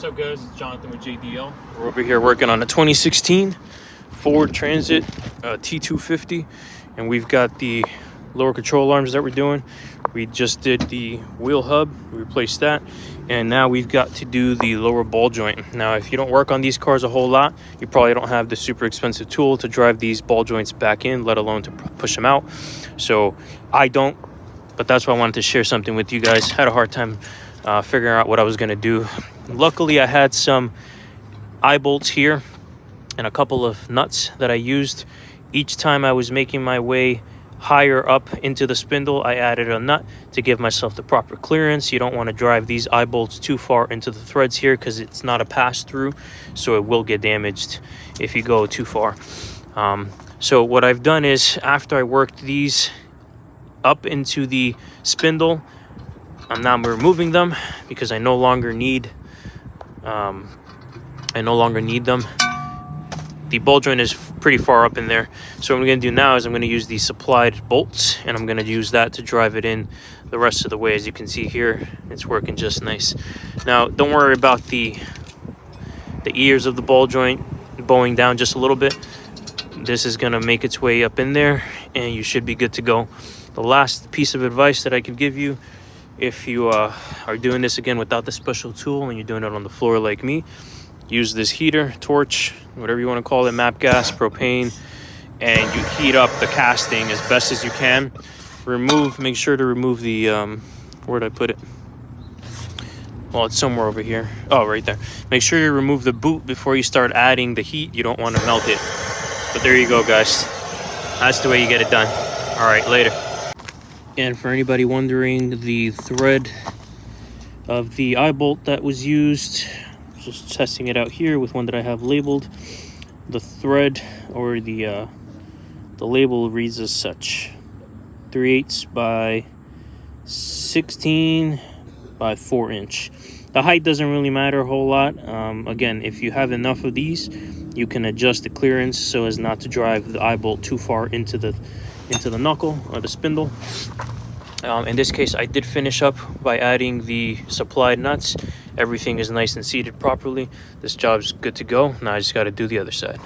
What's up, guys? It's Jonathan with JDL. We're over here working on a 2016 Ford Transit T250, and we've got the lower control arms that we're doing. We just did the wheel hub, we replaced that, and now we've got to do the lower ball joint. Now, if you don't work on these cars a whole lot, you probably don't have the super expensive tool to drive these ball joints back in, let alone to push them out. So I don't, but that's why I wanted to share something with you guys. Had a hard time figuring out what I was going to do. Luckily, I had some eye bolts here and a couple of nuts that I used. Each time I was making my way higher up into the spindle, I added a nut to give myself the proper clearance. You don't want to drive these eye bolts too far into the threads here because it's not a pass-through, so it will get damaged if you go too far. So what I've done is, after I worked these up into the spindle, I'm now removing them because I no longer need them. The ball joint is pretty far up in there. So what I'm going to do now is I'm going to use the supplied bolts, and I'm going to use that to drive it in the rest of the way. As you can see here, it's working just nice. Now, don't worry about the ears of the ball joint bowing down just a little bit. This is going to make its way up in there, and you should be good to go. The last piece of advice that I could give you, if you are doing this again without the special tool and you're doing it on the floor like me, use this heater, torch, whatever you want to call it, map gas, propane, and you heat up the casting as best as you can. Make sure to remove the, where'd I put it? Well, it's somewhere over here. Oh, right there. Make sure you remove the boot before you start adding the heat. You don't want to melt it. But there you go, guys. That's the way you get it done. All right, later. And for anybody wondering, the thread of the eye bolt that was used, just testing it out here with one that I have labeled. The thread, or the label, reads as such: 3/8 by 16 by 4 inch. The height doesn't really matter a whole lot. Again, if you have enough of these, you can adjust the clearance so as not to drive the eye bolt too far into the knuckle or the spindle. In this case, I did finish up by adding the supplied nuts. Everything is nice and seated properly. This job's good to go. Now I just got to do the other side.